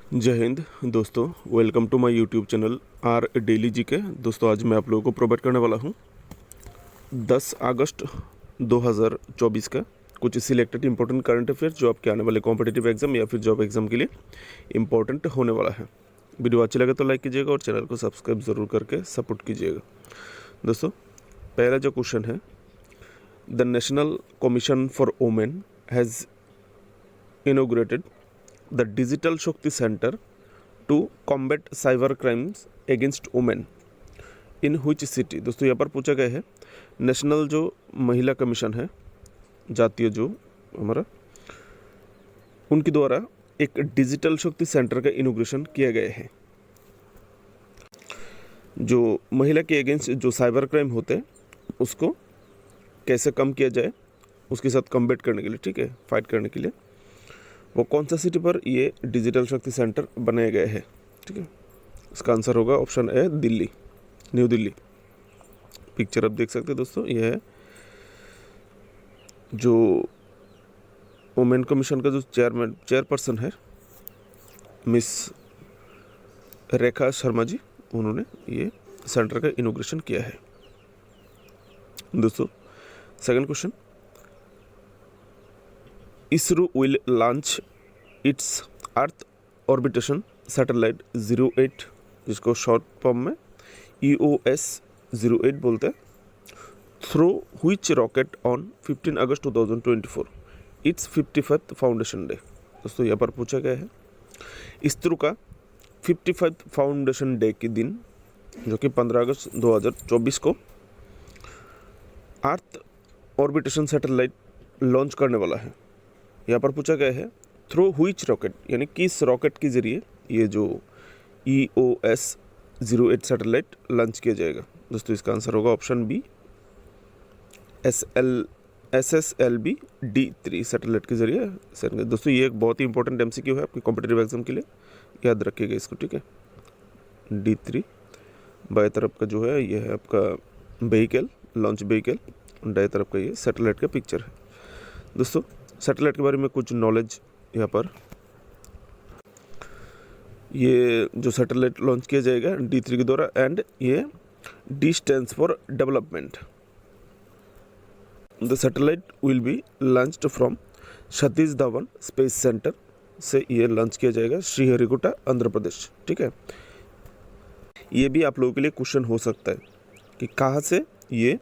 जय हिंद दोस्तों, welcome to my YouTube channel R daily G K. दोस्तों आज मैं आप लोगों को प्रोवाइड करने वाला हूं 10 अगस्त 2024 का कुछ सिलेक्टेड इंपॉर्टेंट करंट अफेयर्स जो आपके आने वाले कॉम्पिटिटिव एग्जाम या फिर जॉब एग्जाम के लिए इंपॉर्टेंट होने वाला है। वीडियो अच्छी लगे तो लाइक कीजिएगा और चैनल को सब्सक्राइब ज़रूर करके सपोर्ट कीजिएगा। दोस्तों पहला जो क्वेश्चन है, the National Commission for Women has inaugurated the digital Shakti centre to combat cyber crimes against women in which city. दोस्तों यहाँ पर पूछा गया है नेशनल जो महिला कमीशन है, जातीय जो हमारा, उनके द्वारा एक डिजिटल शक्ति सेंटर का इनोग्रेशन किया गया है जो महिला के अगेंस्ट जो साइबर क्राइम होते हैं उसको कैसे कम किया जाए, उसके साथ कॉम्बैट करने के लिए, ठीक है, फाइट करने के लिए वो कौन सा सिटी पर ये डिजिटल शक्ति सेंटर बनाया गया है। ठीक है, इसका आंसर होगा option A Delhi, new Delhi. Picture आप देख सकते हैं दोस्तों, ये है जो वुमेन कमीशन का जो चेयरपर्सन है मिस रेखा शर्मा जी, उन्होंने ये सेंटर का इनोग्रेशन किया है। दोस्तों second question, ISRO will launch its Earth Orbitation Satellite 08, जिसको शॉर्ट फॉर्म में EOS 08 बोलते हैं, through which rocket on 15 August 2024 it's 55th foundation day. दोस्तों यहाँ पर पूछा गया है ISRO का 55th फाउंडेशन डे के दिन, जो कि 15 अगस्त 2024 को अर्थ ऑर्बिटेशन सैटेलाइट लॉन्च करने वाला है। यहाँ पर पूछा गया है थ्रू व्हिच रॉकेट, यानी किस रॉकेट के जरिए ये जो EOS 08 सैटेलाइट लॉन्च किया जाएगा। दोस्तों इसका आंसर होगा option B, SSLV D3 satellite के जरिए। दोस्तों ये एक बहुत ही इंपॉर्टेंट MCQ है आपके कॉम्पिटिटिव एग्जाम के लिए, याद रखिएगा इसको, ठीक है। D3 बाएं तरफ का जो है ये है आपका व्हीकल, लॉन्च व्हीकल, दाएं तरफ का ये सैटेलाइट का पिक्चर है। दोस्तों सैटेलाइट के बारे में कुछ नॉलेज यहाँ पर, ये जो सैटेलाइट लॉन्च किया जाएगा D3 के द्वारा, एंड ये D stands for development. The satellite will be launched from Satish Dhawan space centre से ये लॉन्च किया जाएगा श्रीहरिकोटा आंध्र प्रदेश। ठीक है, ये भी आप लोगों के लिए क्वेश्चन हो सकता है कि कहाँ से ये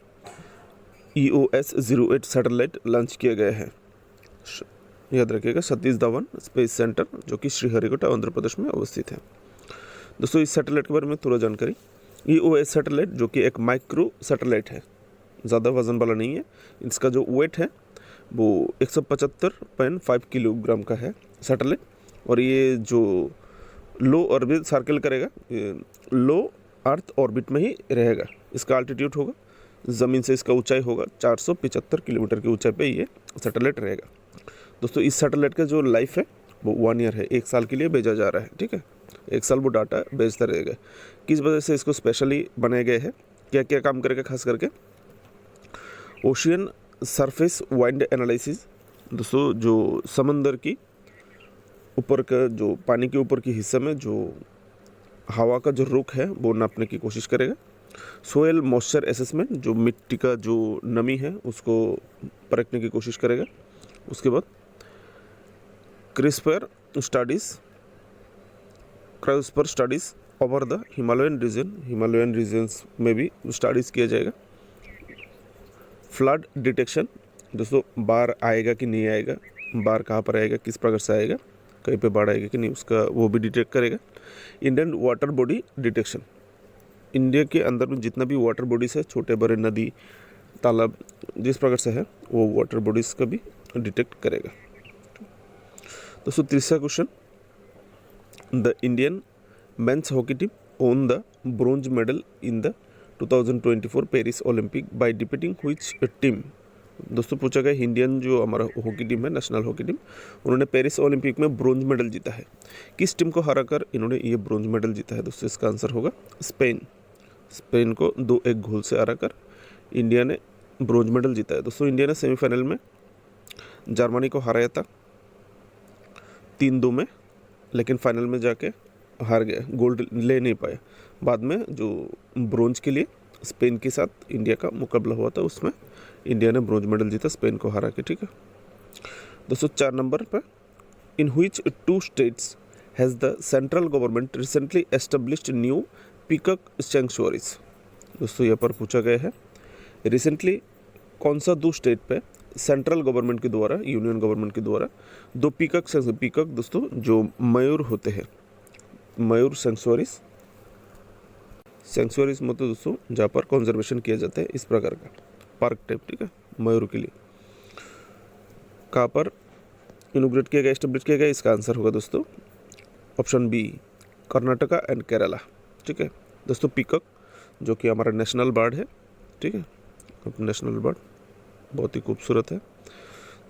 EOS 08 सैटेलाइट लॉन्च किया गया है। याद रखिएगा सतीश धवन स्पेस सेंटर, जो कि श्रीहरिकोटा आंध्र प्रदेश में अवस्थित है। दोस्तों इस सैटेलाइट के बारे में थोड़ा जानकारी, EOS सैटेलाइट जो कि एक माइक्रो सैटेलाइट है, ज़्यादा वजन वाला नहीं है। इसका जो वेट है वो 175.5 किलोग्राम का है सैटेलाइट, और ये जो लो ऑर्बिट सर्कल करेगा, लो अर्थ ऑर्बिट में ही रहेगा। इसका अल्टीट्यूड होगा, ज़मीन से इसका ऊंचाई होगा 475 किलोमीटर की ऊंचाई पे ये सैटेलाइट रहेगा। दोस्तों इस सैटेलाइट का जो लाइफ है वो 1 ईयर है, 1 साल के लिए भेजा जा रहा है। ठीक है, 1 साल वो डाटा भेजता रहेगा। किस वजह से इसको स्पेशली बनाया गया है, क्या क्या काम करेगा, खास करके ओशियन सरफेस वाइंड एनालिसिस। दोस्तों जो समंदर की ऊपर का, जो पानी के ऊपर के हिस्से में जो हवा का जो रुख है वो नापने की कोशिश करेगा। सोयल मॉइस्चर असेसमेंट, जो मिट्टी का जो नमी है उसको परखने की कोशिश करेगा। उसके बाद CRISPR studies over the Himalayan regions में भी स्टडीज़ किया जाएगा। फ्लड डिटेक्शन, दोस्तों बाढ़ आएगा कि नहीं आएगा, बाढ़ कहाँ पर आएगा, किस प्रकार से आएगा, कहीं पे बाढ़ आएगा कि नहीं, उसका वो भी डिटेक्ट करेगा। Indian water body detection, India के अंदर में जितना भी वाटर बॉडीज़ है, छोटे बड़े नदी तालाब जिस प्रकार से है, वो वाटर बॉडीज़ का भी डिटेक्ट करेगा। दोस्तों तीसरा question, the Indian men's hockey team own the bronze medal in the 2024 Paris Olympic by defeating which team. दोस्तों पूछा गया इंडियन जो हमारा हॉकी टीम है, नेशनल हॉकी टीम, उन्होंने पेरिस ओलंपिक में ब्रोंज मेडल जीता है। किस टीम को हराकर इन्होंने ये ब्रोंज मेडल जीता है। दोस्तों इसका आंसर होगा स्पेन को 2-1 गोल से हराकर इंडिया ने ब्रोंज मेडल जीता है। दोस्तों इंडिया ने सेमीफाइनल में जर्मनी को हराया था 3-2 में, लेकिन फाइनल में जाके हार गया, गोल्ड ले नहीं पाया। बाद में जो ब्रोंज के लिए स्पेन के साथ इंडिया का मुकाबला हुआ था, उसमें इंडिया ने ब्रोंज मेडल जीता स्पेन को हरा के। ठीक है दोस्तों, 4 नंबर पर, in which 2 states has the central government recently established new peacock sanctuaries. दोस्तों यहाँ पर पूछा गया है रिसेंटली कौन सा 2 स्टेट पे सेंट्रल गवर्नमेंट के द्वारा, यूनियन गवर्नमेंट के द्वारा 2 पीकॉक दोस्तों जो मयूर होते हैं, मयूर सैंक्चुअरीज मतलब दोस्तों जहाँ पर कंजर्वेशन किया जाता है, इस प्रकार का पार्क टाइप। ठीक है, मयूर के लिए कहाँ पर इनोग्रेट किया गया, एस्टेब्लिश किया गया? इसका आंसर होगा दोस्तों option B, Karnataka and Kerala. ठीक है दोस्तों, पीकॉक जो कि हमारा नेशनल बर्ड है। ठीक है, नेशनल बर्ड बहुत ही खूबसूरत है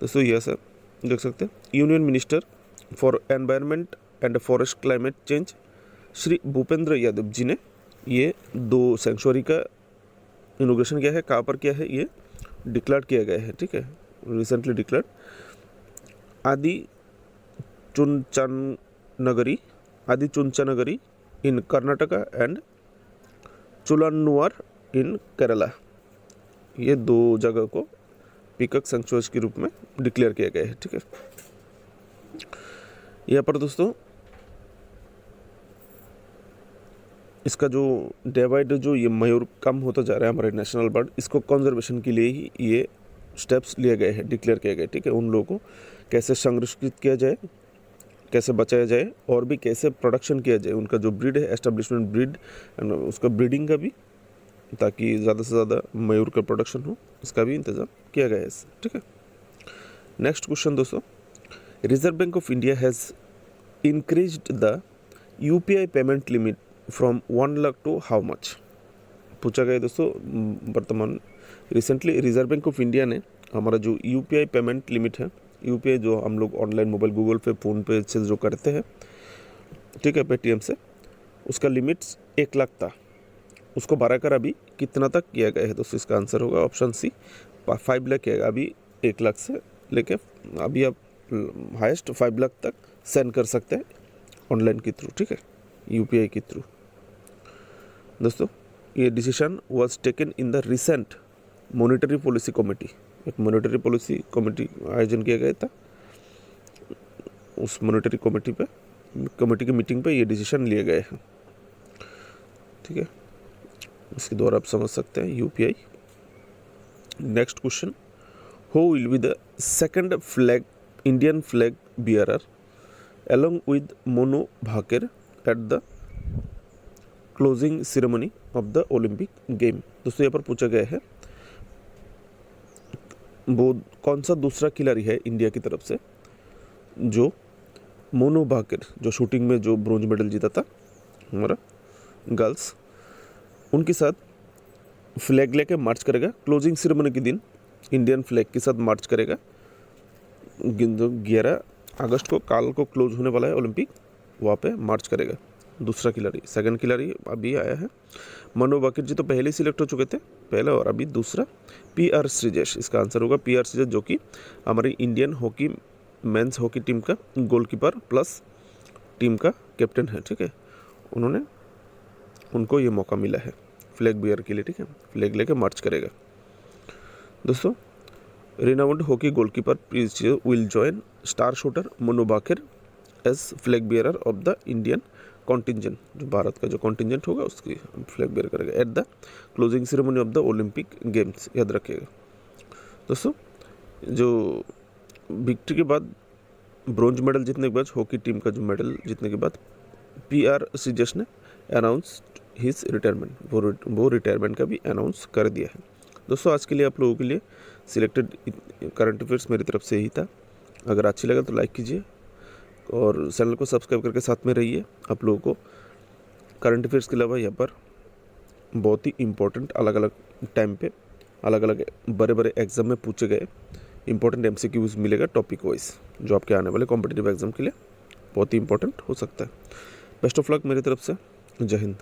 दोस्तों। यह सर देख सकते हैं, union minister for environment and forest climate change Shri Bhupender Yadav ji ने ये 2 सेंचुरी का इनोग्रेशन किया है। कहाँ पर किया है? ये डिक्लेयर किया गया है। ठीक है, रिसेंटली डिक्लेयर्ड आदि चुंचनगरी इन कर्नाटका एंड चुलानुआर इन केरला। ये 2 जगह को पीकॉक सैंक्चुअरीज के रूप में डिक्लेयर किया गया है। ठीक है, यहाँ पर दोस्तों इसका जो डे बाय डे जो ये मयूर कम होता जा रहा है हमारे नेशनल बर्ड, इसको कंजर्वेशन के लिए ही ये स्टेप्स लिए गए हैं, डिक्लेयर किए गए। ठीक है, उन लोगों को कैसे संरक्षित किया जाए, कैसे बचाया जाए, और भी कैसे प्रोडक्शन किया जाए, उनका जो ब्रीड है, एस्टेब्लिशमेंट ब्रीड, उसका ब्रीडिंग का भी, ताकि ज़्यादा से ज़्यादा मयूर का प्रोडक्शन हो, इसका भी इंतज़ाम किया गया है इससे। ठीक है, नेक्स्ट क्वेश्चन दोस्तों, Reserve Bank of India has increased the UPI payment limit from 1 lakh to how much? पूछा गया दोस्तों, वर्तमान recently Reserve Bank of India ने हमारा जो UPI पेमेंट लिमिट है, UPI जो हम लोग online mobile, Google Pay, PhonePe से जो करते हैं, ठीक है, पेटीएम से, उसका लिमिट्स 1 लाख था, उसको बढ़ाकर अभी कितना तक किया गया है? दोस्तों इसका आंसर होगा ऑप्शन सी, 5 लाख किया गया। अभी 1 लाख से लेके अभी आप हाईएस्ट 5 लाख तक सेंड कर सकते हैं ऑनलाइन के थ्रू। ठीक है, UPI के थ्रू। दोस्तों ये decision was taken in the recent monetary policy committee, एक मॉनेटरी पॉलिसी कमेटी आयोजन किया गया था, उस मॉनेटरी कमेटी की मीटिंग पे ये डिसीजन लिए गए हैं। ठीक है, इसके द्वारा आप समझ सकते हैं UPI। Next question, who will be the second flag Indian flag bearer along with Monu Bhaker at the closing ceremony of the Olympic game? दोस्तों यहाँ पर पूछा गया है वो कौन सा दूसरा खिलाड़ी है इंडिया की तरफ से जो मोनू भाकर, जो शूटिंग में जो ब्रोंज मेडल जीता था हमारा गर्ल्स, उनके साथ फ्लैग लेके मार्च करेगा। क्लोजिंग सेरेमनी के दिन इंडियन फ्लैग के साथ मार्च करेगा। 11 अगस्त को, काल को क्लोज होने वाला है ओलंपिक, वहाँ पे मार्च करेगा। दूसरा खिलाड़ी, सेकंड खिलाड़ी अभी आया है मनु भाकर जी, तो पहले ही सिलेक्ट हो चुके थे पहला, और अभी दूसरा PR श्रीजेश। इसका आंसर होगा PR श्रीजेश, जो कि हमारी Indian hockey men's hockey team का गोलकीपर प्लस टीम का कैप्टन है। ठीक है, उनको ये मौका मिला है फ्लैग बियर के लिए। ठीक है, फ्लैग लेके मार्च करेगा। दोस्तों renowned hockey goalkeeper will join star shooter Monu Bhaker as flag bearer of the Indian contingent, जो भारत का जो contingent होगा उसकी flag bearer करेगा at the closing ceremony of the Olympic Games। याद रखिएगा दोस्तों, जो विक्ट्री के बाद, ब्रोंज मेडल जीतने के बाद, हॉकी टीम का जो मेडल जीतने के बाद PR श्रीजेश ने अनाउंस हिज रिटायरमेंट, वो रिटायरमेंट का भी अनाउंस कर दिया है। दोस्तों आज के लिए आप लोगों के लिए सिलेक्टेड करंट अफेयर्स मेरी तरफ से ही था। अगर अच्छी लगा तो लाइक कीजिए और चैनल को सब्सक्राइब करके साथ में रहिए। आप लोगों को करंट अफेयर्स के अलावा यहाँ पर बहुत ही इम्पोर्टेंट अलग अलग टाइम पे अलग अलग बड़े बड़े एग्जाम में पूछे गए इंपॉर्टेंट MCQs मिलेगा टॉपिक वाइज, जो आपके आने वाले कॉम्पिटिटिव एग्जाम के लिए बहुत ही इंपॉर्टेंट हो सकता है। बेस्ट ऑफ लक मेरी तरफ से, जय हिंद।